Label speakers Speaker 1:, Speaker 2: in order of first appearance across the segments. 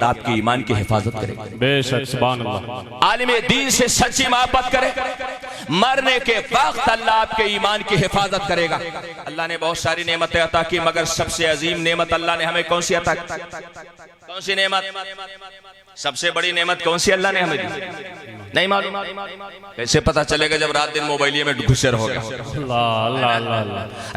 Speaker 1: आपके ईमान की हिफाजत करेगा।
Speaker 2: बेशक सुभान अल्लाह।
Speaker 1: आलिम दीन से सच्ची मोहब्बत करे, मरने के वक्त अल्लाह आपके ईमान की हिफाजत करेगा। अल्लाह ने बहुत सारी नेमतें अता की, मगर सबसे अजीम नेमत अल्लाह ने हमें कौन सी अता की? कौन सी नेमत? सबसे बड़ी नेमत कौन सी अल्लाह ने हमें दी? नहीं मालूम। कैसे पता चलेगा जब रात दिन मोबाइल में घुसे रहोगे?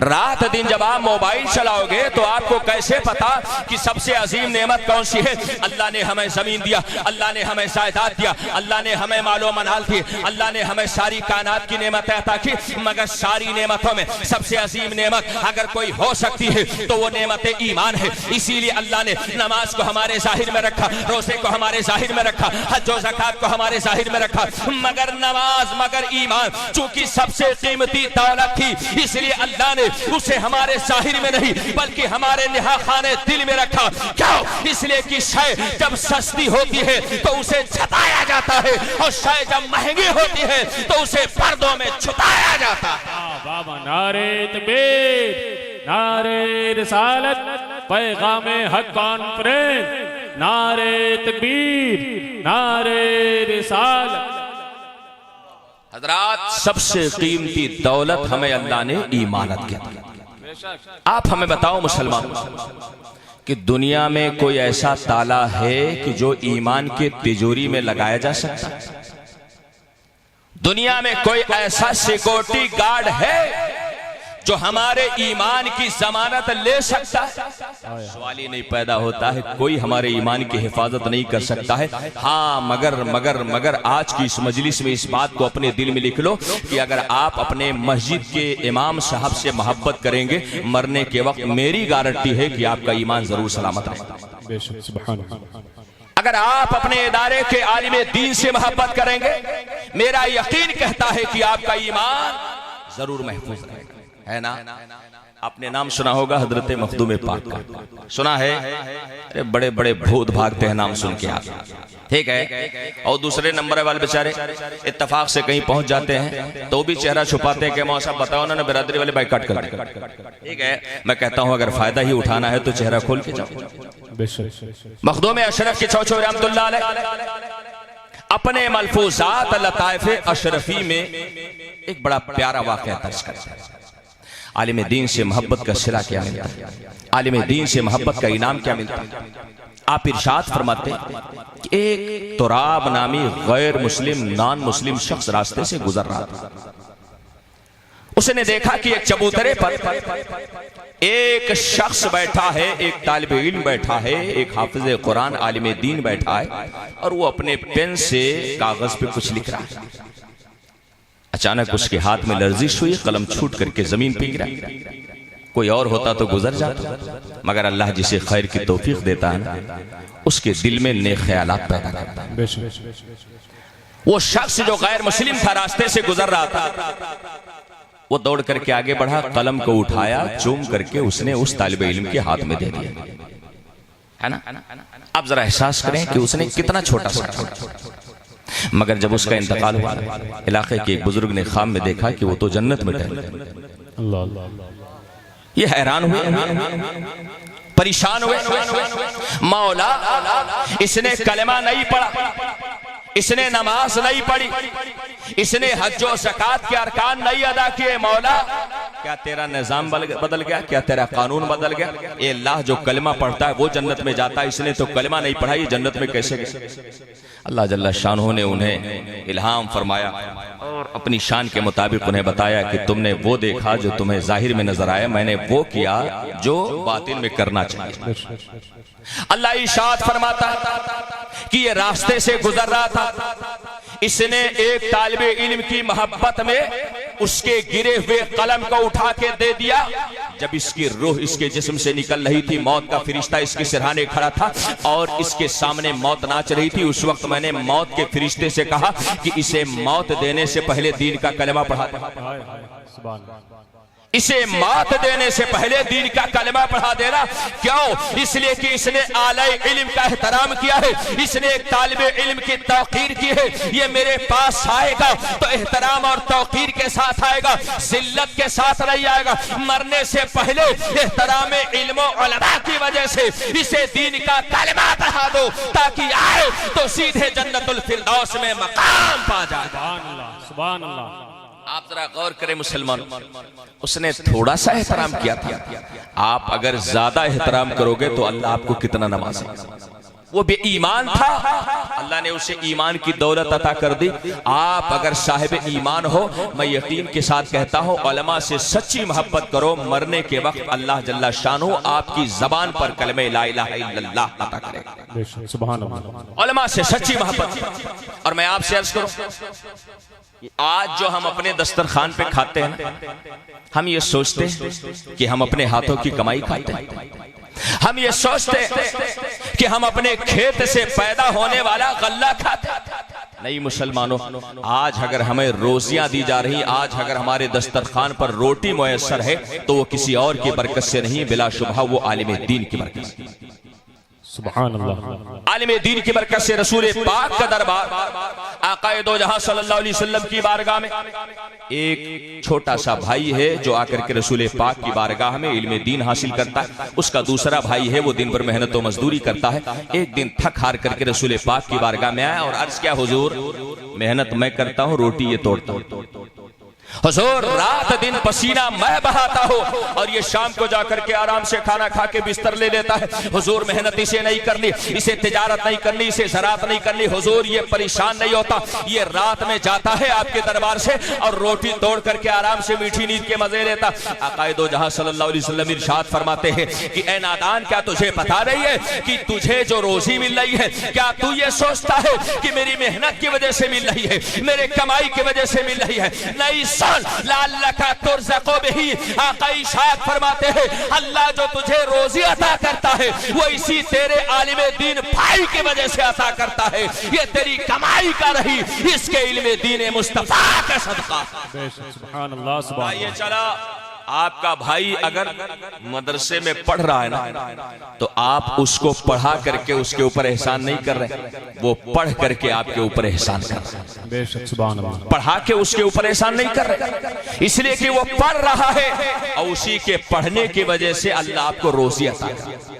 Speaker 1: रात दिन जब आप मोबाइल चलाओगे तो आपको कैसे पता कि सबसे अजीम नेमत कौन सी है? अल्लाह ने हमें जमीन दिया, अल्लाह ने हमें जायदाद दिया, अल्लाह ने हमें मालो मनाल दी, अल्लाह ने हमें सारी कायनात की नेमतें अता की, मगर सारी नेमतों में सबसे अजीम नेमत अगर कोई हो सकती है तो वो नेमत ईमान है। इसीलिए अल्लाह ने नमाज को हमारे जाहिर में रखा, रोजे को हमारे जाहिर में रखा, हज और ज़कात को हमारे जाहिर में रखा, मगर नमाज, मगर ईमान चूंकि सबसे कीमती दौलत थी, इसलिए अल्लाह ने उसे हमारे जाहिर में नहीं बल्कि हमारे निहा खाने दिल में रखा। क्यों? इसलिए कि शय जब सस्ती होती है तो उसे छुपाया जाता है, और शय जब महंगी होती है तो उसे पर्दों में छुपाया जाता है।
Speaker 2: बाबा नारे तकबीर, नारे रिसालत, पैगामे हक कॉन्फ्रेंस, नारे तकबीर, नारे रिसालत।
Speaker 1: हजरात, सबसे कीमती दौलत हमें अल्लाह ने ईमानत की दी। आप हमें बताओ मुसलमान कि दुनिया में कोई ऐसा ताला है कि जो ईमान के तिजोरी में लगाया जा सकता है? दुनिया में कोई ऐसा सिक्योरिटी गार्ड है जो हमारे ईमान की जमानत ले सकता है? सवाल ही नहीं पैदा होता है, कोई हमारे ईमान की हिफाजत नहीं कर सकता है। हाँ, मगर आज की इस मजलिस में इस बात को अपने दिल में लिख लो कि अगर आप अपने मस्जिद के इमाम साहब से मोहब्बत करेंगे, मरने के वक्त मेरी गारंटी है कि आपका ईमान जरूर सलामत रहेगा। अगर आप अपने इदारे के आलिम दीन से मोहब्बत करेंगे, मेरा यकीन कहता है कि आपका ईमान जरूर महफूज रहेगा, है ना? आपने नाम सुना होगा हजरत मखदूम पाक का, सुना है? अरे बड़े बड़े भूत भागते हैं नाम सुन के आप, ठीक है। और दूसरे नंबर वाले बेचारे इत्तेफाक से कहीं पहुंच जाते हैं तो भी चेहरा छुपाते हैं कि मौसा बताओ ना, बिरादरी वाले बाइकाट कर दे, ठीक है। मैं कहता हूं अगर फायदा ही उठाना है तो चेहरा खोल के जाओ। मखदूम अशरफ की चौचो रहमतुल्लाह अलैह अपने मलफूजात लताइफ अशरफी में एक बड़ा प्यारा वाक़या दर्ज करते हैं। आलिम दीन से मोहब्बत का सिला क्या मिलता है, आलिम दीन से मोहब्बत का इनाम क्या मिलता है? आप इरशाद फरमाते कि एक तुराब नामी गैर मुस्लिम नॉन मुस्लिम शख्स रास्ते से गुजर रहा था। उसने देखा कि एक चबूतरे पर एक शख्स बैठा है, एक तालिब इल्म बैठा है, एक हाफिज कुरान आलिम दीन बैठा है, और वो अपने पेन से कागज पे कुछ लिख रहा है। अचानक उसके हाथ में लर्जिश हुई, कलम छूट करके जमीन पे गिरा। कोई और होता तो गुजर जाता, मगर अल्लाह जिसे खैर की तौफीक देता है ना, उसके दिल में नेक ख्यालात पैदा करता है। वो शख्स जो गैर मुस्लिम था, रास्ते से गुजर रहा था, वो दौड़ करके आगे बढ़ा, कलम को उठाया, चूम करके उसने उस तालिब इल्म के हाथ में दे दिया, है ना? आप जरा एहसास करें कि उसने कितना छोटा सा, मगर जब उसका इंतकाल हुआ, इलाके के एक बुजुर्ग ने ख्वाब में देखा कि वो तो जन्नत में टहल। ये हैरान हुए, परेशान हुए, मौला इसने कलमा नहीं पढ़ा, इसने नमाज नहीं पढ़ी, इसने हज और ज़कात के अरकान नहीं अदा किए। मौला, क्या तेरा निजाम बदल गया? क्या तेरा कानून बदल गया? ये अल्लाह जो कलमा पढ़ता है वो जन्नत में जाता है, इसने तो कलमा नहीं पढ़ा, ये जन्नत में कैसे गए? अल्लाह जल्ला शानहू ने उन्हें इल्हाम फरमाया और अपनी शान के मुताबिक उन्हें बताया कि तुमने वो देखा जो तुम्हें जाहिर में नजर आया, मैंने वो किया जो बातिन में करना चाहिए। अल्लाह इरशाद फरमाता कि ये रास्ते से गुजर रहा था, इसने एक तालिबे इल्म की मोहब्बत में उसके गिरे हुए कलम को उठा के दे दिया। जब इसकी रूह इसके जिस्म से निकल रही थी, मौत का फरिश्ता इसके सिरहाने खड़ा था और इसके सामने मौत नाच रही थी। उस वक्त मैंने मौत के फरिश्ते से कहा कि इसे मौत देने से पहले दीन का कलमा पढ़ा। इसे मात देने से पहले दीन का कलमा पढ़ा देना। क्यों? इसलिए कि इसने आले इल्म का एहतराम किया है, इसने एक तालिबे इल्म की तौकीर की है। ये मेरे पास आएगा तो एहतराम और तौकीर के साथ आएगा, जिल्लत के साथ नहीं आएगा। मरने से पहले एहतराम इल्म और उलमा की वजह से इसे दीन का कलमा पढ़ा दो, ताकि आए तो सीधे जन्नतुल फिरदौस में मकाम पा जाए।
Speaker 2: सुभान अल्लाह, सुभान अल्लाह।
Speaker 1: आप जरा गौर करें मुसलमान, उसने थोड़ा सा एहतराम किया था। आप अगर ज्यादा एहतराम करोगे तो अल्लाह आपको कितना नवाजेगा। वो बेईमान था, अल्लाह ने उसे ईमान की दौलत अता कर दी। आप अगर साहिब ईमान हो, मैं यकीन के साथ कहता हूं, उलमा से सच्ची मोहब्बत करो, मरने के वक्त अल्लाह जल्ला शानो आपकी जबान पर कलमे ला इलाहा इल्लल्लाह अता करेगा।
Speaker 2: सुभान अल्लाह।
Speaker 1: उलमा से सच्ची मोहब्बत। और मैं आपसे अर्ज करूं, आज जो हम अपने दस्तरखान पे खाते हैं, हम ये सोचते हैं कि हम अपने हाथों की कमाई खाते हैं। हम ये सोचते हैं कि हम अपने खेत से पैदा होने वाला गल्ला खाते हैं। नहीं मुसलमानों, आज अगर हमें रोजियां दी जा रही, आज अगर हमारे दस्तरखान पर रोटी मुयस्सर है, तो वो किसी और की बरकत से नहीं, बिलाशुबहा वो आलिम दीन की बरकत से।
Speaker 2: सुभान अल्लाह।
Speaker 1: आलिम दीन की बरकत से रसूल पाक का दरबार, आकाए दो जहां सल्लल्लाहु अलैहि वसल्लम की बारगाह में एक छोटा सा भाई है जो आकर के रसूल पाक की बारगाह में इल्म दीन हासिल करता है। उसका दूसरा भाई है, वो दिन भर मेहनत और मजदूरी करता है। एक दिन थक हार करके रसूल पाक की बारगाह में आया और अर्ज किया, हुजूर मेहनत मैं करता हूँ, रोटी ये तोड़ता हूँ। हुजूर रात दिन पसीना मैं बहाता हूँ और ये शाम को जाकर के आराम से खाना खा के बिस्तर ले लेता है। हुजूर मेहनत इसे नहीं करनी, इसे तिजारत नहीं करनी, इसे ज़राअत नहीं करनी। हुजूर ये परेशान नहीं होता, ये रात में जाता है आपके दरबार से और रोटी तोड़ करके आराम से मीठी नींद के मजे लेता। आकाए दो जहां सल्लल्लाहु अलैहि वसल्लम इरशाद फरमाते हैं कि ए नादान, क्या तुझे पता नहीं है कि तुझे जो रोजी मिल रही है, क्या तू ये सोचता है कि मेरी मेहनत की वजह से मिल रही है, मेरे कमाई की वजह से मिल रही है? नहीं, लालका तुरज़क़ु बिही। आका इरशाद फरमाते हैं, अल्लाह जो तुझे रोजी अता करता है वो इसी तेरे आलिम दीन भाई की वजह से अता करता है। ये तेरी कमाई का रही, इसके इल्म दीन मुस्तफा का सदका।
Speaker 2: सुभान अल्लाह, सुभान अल्लाह।
Speaker 1: चला आपका भाई अगर मदरसे में पढ़ रहा है ना, तो आप उसको पढ़ा करके उसके ऊपर एहसान नहीं कर रहे, वो पढ़ करके आपके ऊपर एहसान कर रहे हैं।
Speaker 2: बेशक सुभान अल्लाह।
Speaker 1: पढ़ा के उसके ऊपर एहसान नहीं कर रहे, इसलिए कि वो पढ़ रहा है और उसी के पढ़ने की वजह से अल्लाह आपको रोजी अता करता है।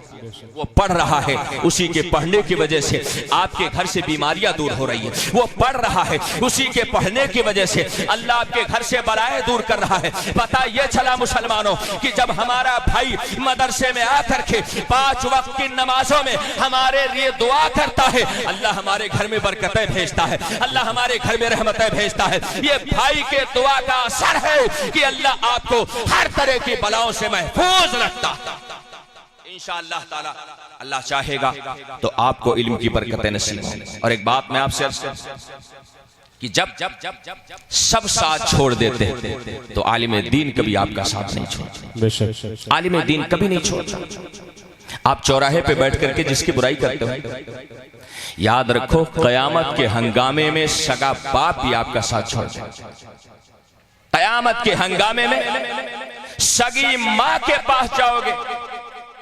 Speaker 1: वो पढ़ रहा है, उसी के पढ़ने की वजह से आपके घर से बीमारियां दूर हो रही है। वो पढ़ रहा है, उसी के पढ़ने की वजह से अल्लाह आपके घर से बलाएं दूर कर रहा है। पता ये चला मुसलमानों कि जब हमारा भाई मदरसे में आकर के 5 वक्त की नमाजों में हमारे लिए दुआ करता है, अल्लाह हमारे घर में बरकतें भेजता है, अल्लाह हमारे घर में रहमतें भेजता है। ये भाई के दुआ का असर है कि अल्लाह आपको हर तरह की बलाओं से महफूज रखता है। इंशाअल्लाह ताला अल्लाह चाहेगा तो आपको इल्म की बरकतें नसीब होंगी। और एक बात मैं आपसे अर्ज कि जब सब साथ छोड़ देते हैं तो आलिम दीन कभी आपका साथ नहीं छोड़ता। आलिम दीन कभी नहीं छोड़ता। आप चौराहे पे बैठ करके जिसकी बुराई करते हो, याद रखो कयामत के हंगामे में सगा बाप भी आपका साथ छोड़ जाए। कयामत के हंगामे में सगी माँ के पास जाओगे,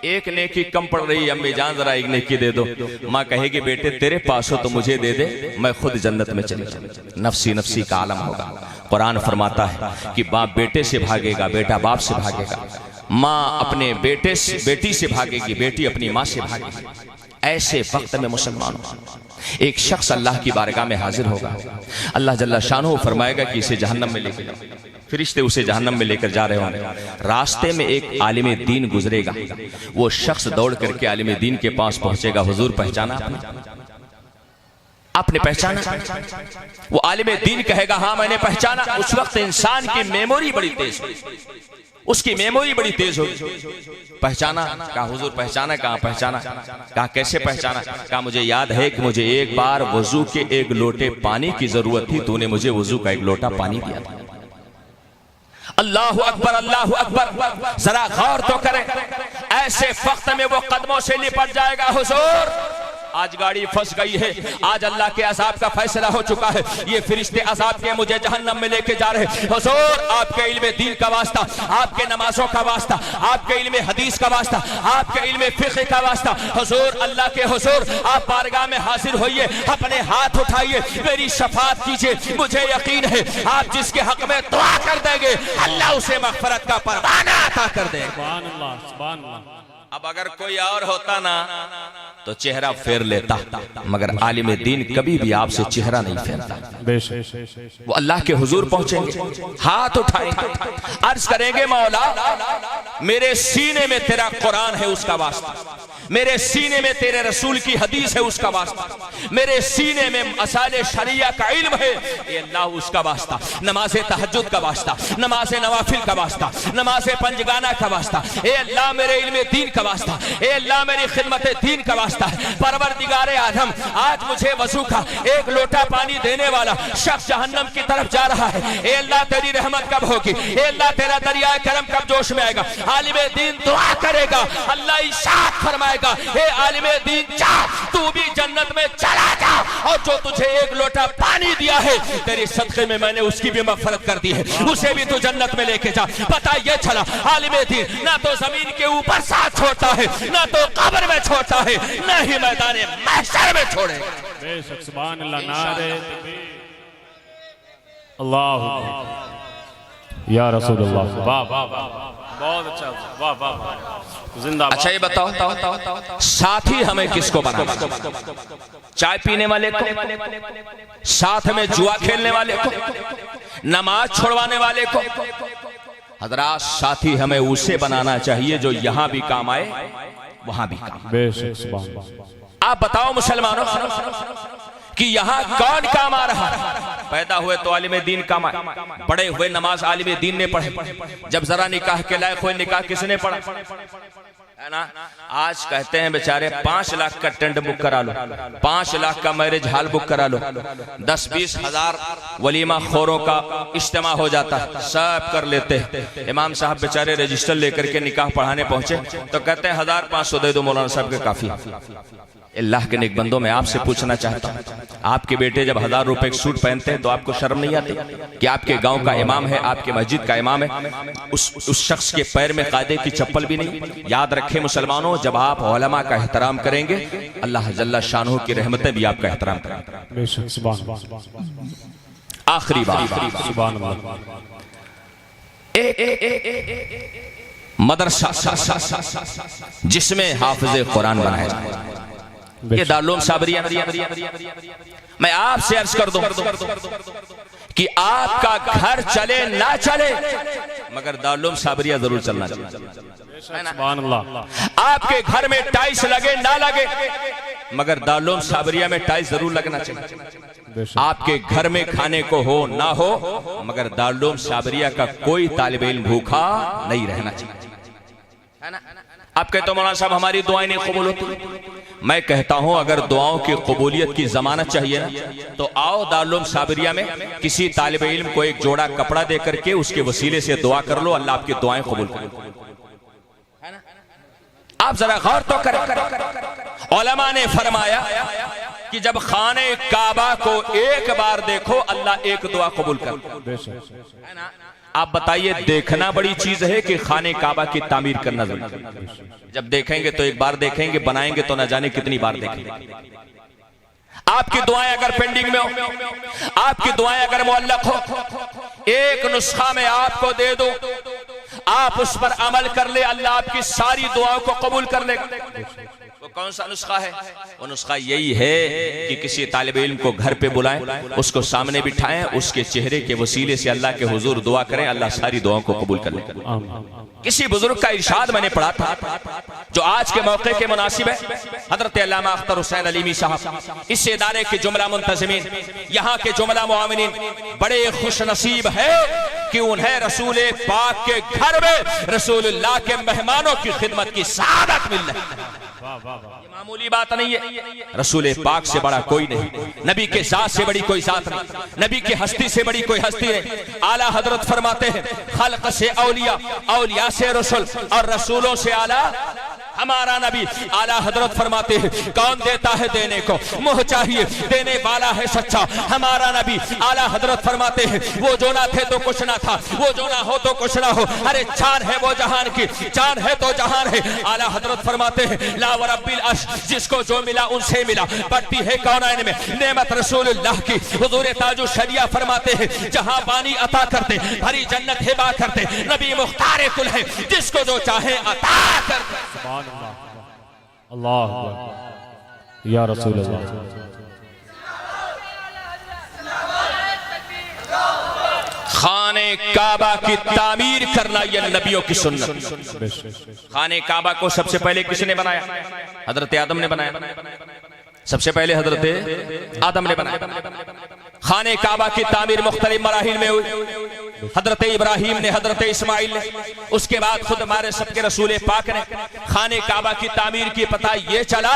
Speaker 1: एक नेकी कम पड़ रही है, अम्मी जान जरा एक नेकी दे दो। माँ कहेगी बेटे तेरे पास हो तो मुझे दे दे, मैं खुद जन्नत में चले जाऊं। नफसी नफसी का आलम होगा। कुरान फरमाता है कि बाप बेटे से भागेगा, बेटा बाप से भागेगा, माँ अपने बेटे से बेटी से भागेगी, बेटी अपनी माँ से भागेगी। ऐसे वक्त में मुसलमानों एक शख्स अल्लाह की बारगाह में हाजिर होगा। अल्लाह जल्ला शानो फरमाएगा कि इसे जहन्नम में लेकर जाओ। फरिश्ते उसे जहन्नम में लेकर जा रहे होंगे। रास्ते में एक आलिम दीन गुजरेगा, वो शख्स दौड़ करके आलिम दीन के पास पहुंचेगा। हुजूर पहचाना आपने पहचाना? वो आलिम दीन कहेगा हाँ मैंने पहचाना। उस वक्त इंसान की मेमोरी बड़ी तेज, उसकी मेमोरी बड़ी तेज होगी। पहचाना? कहा हुजूर पहचाना। कहाँ पहचाना? कहा कैसे पहचाना? कहा मुझे याद है कि मुझे एक बार वजू के एक लोटे पानी की जरूरत थी, तूने मुझे वजू का एक लोटा पानी दिया था। अल्लाहु अकबर, अल्लाहु अकबर। जरा गौर तो करें, ऐसे वक्त में वो कदमों से लिपट जाएगा। हुजूर आज गाड़ी फंस गई है, आज अल्लाह के अज़ाब का फैसला हो चुका है, ये फरिश्ते अज़ाब के मुझे जहन्नम में लेके जा रहे। हुजूर आपके इल्म दीन का वास्ता, आपके नमाजों का वास्ता, आपके इल्म हदीस का वास्ता, आपके इल्म फिक़्ह का वास्ता, हुजूर अल्लाह के हुजूर आप बारगाह में हाजिर होइए, अपने हाथ उठाइए, मेरी शफाअत कीजिए। मुझे यकीन है आप जिसके हक में दुआ कर देंगे अल्लाह उसे मग़फ़िरत का परवाना अता कर देगा।
Speaker 2: सुभान अल्लाह, सुभान अल्लाह।
Speaker 1: अब अगर कोई और होता ना तो चेहरा फेर लेता, मगर आलिम दीन कभी भी आपसे चेहरा नहीं फेरता।
Speaker 2: बेशक
Speaker 1: वो अल्लाह के हुजूर पहुंचेंगे, हाथ उठाएंगे, अर्ज करेंगे मौला मेरे सीने में तेरा कुरान है उसका वास्ता, मेरे सीने में तेरे रसूल की हदीस है उसका वास्ता, मेरे सीने में असाले शरिया का इल्म है, ये अल्लाह उसका वास्ता, नमाज तहज्जुद का वास्ता, नमाज नवाफिल का वास्ता, नमाज पंजगाना का वास्ता, ए अल्लाह मेरे इल्म दीन का वास्ता, ए अल्लाह मेरी खिदमत दीन का वास्ता है। परवरदिगार आदम आज मुझे वजू का एक लोटा पानी देने वाला शख्स जहन्नम की तरफ जा रहा है, ए अल्लाह तेरी रहमत कब होगी, ए अल्लाह तेरा दरिया करम कब जोश में आएगा। आलिम दीन दुआ करेगा, अल्लाह इरशाद फरमाएगा हे आलिम दीन जा तू भी जन्नत में चला जा, और जो तुझे एक लोटा पानी दिया है तेरे सदक़े में मैंने उसकी भी मग़फ़िरत कर दी है, उसे भी तू जन्नत में लेके जा। पता ये चला आलिम दीन ना तो जमीन के ऊपर साथ छोड़ता है, ना तो कब्र में छोड़ता है, ना ही मैदान महशर में छोड़ेगा।
Speaker 2: बेशक सुभान अल्लाह। नारे तकबीर, अल्लाह या रसूल अल्लाह। वाह वाह वाह, बहुत अच्छा, वाह वाह वाह, जिंदाबाद।
Speaker 1: अच्छा ये बताओ साथी हमें किसको बनाना? चाय पीने वाले को, साथ में जुआ खेलने वाले को, नमाज छोड़वाने वाले को? हजरात साथी हमें उसे बनाना चाहिए जो यहां भी काम आए वहां भी काम।
Speaker 2: बेशक सुभान अल्लाह।
Speaker 1: आप बताओ मुसलमानों कि यहाँ कौन काम आ रहा है? पैदा हुए तो आलिम दीन काम आए, बड़े हुए नमाज आलिम दीन ने पढ़े, जब जरा निकाह के लायक हुए निकाह किसने पढ़ा है ना? आज कहते हैं बेचारे 5 लाख का टेंट बुक करा लो, 5 लाख का मैरिज हॉल बुक करा लो, 10-20 हजार वलीमा खोरों का इज्तिमा हो जाता है, सब कर लेते हैं। इमाम साहब बेचारे रजिस्टर लेकर के निकाह पढ़ाने पहुंचे तो कहते हैं 1500 दे दो मौलाना साहब के काफी। अल्लाह के नेक बंदों में आपसे पूछना चाहता हूँ, आपके बेटे जब 1000 रुपए का सूट पहनते हैं तो आपको शर्म नहीं आती कि आपके गांव का इमाम है, आपके मस्जिद का इमाम है, उस शख्स के पैर में कायदे की चप्पल भी नहीं? याद रखें मुसलमानों, जब आप उलमा का एहतराम करेंगे अल्लाह जल्ला शानहू की रहमतें भी आपका एहतराम करेंगे।
Speaker 2: बेशक सुभान अल्लाह।
Speaker 1: आखिरी बात,
Speaker 2: सुभान अल्लाह।
Speaker 1: मदरसा जिसमें हाफिज़े कुरान बनाया जाए, ये दारुल साबरिया। मैं आपसे अर्ज कर दूं कि आपका घर चले ना चले मगर दारुल साबरिया जरूर चलना चाहिए।
Speaker 2: सुभान अल्लाह।
Speaker 1: आपके घर में टाइल्स लगे ना लगे मगर दारुल साबरिया में टाइल्स जरूर लगना चाहिए। आपके घर में खाने को हो ना हो मगर दारुल साबरिया का कोई तालिब इल्म भूखा नहीं रहना चाहिए, है ना? आप कहते हो मौलाना साहब हमारी दुआएं नहीं कबूल होती। मैं कहता हूं अगर दुआओं की कबूलियत की जमानत चाहिए ना तो आओ दारुल साबरिया में किसी तालिब इल्म को एक जोड़ा कपड़ा दे करके उसके वसीले से दुआ कर लो, अल्लाह आपकी दुआएं कबूल करे। आप जरा गौर तो करें, उलमा ने फरमाया कि जब खाने काबा को एक बार देखो अल्लाह एक दुआ कबूल कर। आप बताइए देखना बड़ी चीज है कि खाने काबा की तामीर करना जरूरी है? जब देखेंगे तो एक बार देखेंगे, बनाएंगे तो न जाने कितनी बार देखेंगे। आपकी दुआएं अगर पेंडिंग में हो, आपकी दुआएं अगर मुअल्लक हो, एक नुस्खा में आपको दे दो, आप उस पर अमल कर ले, अल्लाह आपकी सारी दुआओं को कबूल कर लेगा। वो कौन सा नुस्खा है? वो नुस्खा यही है कि किसी तालिब इल्म को घर पे बुलाएं, उसको सामने बिठाएं, उसके चेहरे के वसीले से अल्लाह के हुजूर दुआ करें, अल्लाह सारी दुआओं को कबूल कर ले। किसी बुजुर्ग का इरशाद मैंने पढ़ा था जो आज के मौके के मुनासिब है, हजरत अल्लामा अख्तर हुसैन अलीमी साहब इस इदारे के जुमला मुंतजिमीन, यहाँ के जुमला मुआमिनीन बड़े खुश नसीब है कि उन्हें रसूल पाक के घर में रसूलुल्लाह के मेहमानों की खिदमत की सआदत मिल रही है। ये मामूली बात नहीं है, रसूल पाक से बड़ा कोई नहीं, नबी के जात से बड़ी कोई जात नहीं, नबी की हस्ती से बड़ी कोई हस्ती नहीं। आला हजरत फरमाते हैं खल्क से औलिया, औलिया से रसूल और रसूलों से आला हमारा नबी आला हजरत फरमाते हैं कौन देता है देने को, मुँह चाहिए, देने वाला है सच्चा। हमारा नबी आला हजरत फरमाते हैं वो जो ना थे तो कुछ ना था, वो जो ना हो तो कुछ ना हो, अरे जान है वो जहान की, जान है तो जहान है। आला हजरत फरमाते हैं ला व रब्बिल अर्श, जिसको जो मिला उनसे मिला, बढ़ती है कौनैन में नेमत रसूलुल्लाह की। हुजूर ताजु शरिया फरमाते हैं जहां पानी अता करते, भरी जन्नत हिबा करते, नबी मुख्तार कुल है, जिसको जो चाहे अता करते।
Speaker 2: अल्लाह अकबर या रसूल अल्लाह।
Speaker 1: खाने काबा की तामीर करना यह नबियों की सुन्नत। खाने काबा को सबसे पहले किसने बनाया? हजरत आदम ने बनाया। सबसे पहले हजरत आदम ने बनाया। खाने काबा की तामीर मुख्तलिफ मराहिल में हुई। हजरत इब्राहिम ने, हजरत इस्माइल ने, उसके बाद खुद हमारे सबके रसूल पाक ने खाने काबा की तामीर की। पता ये चला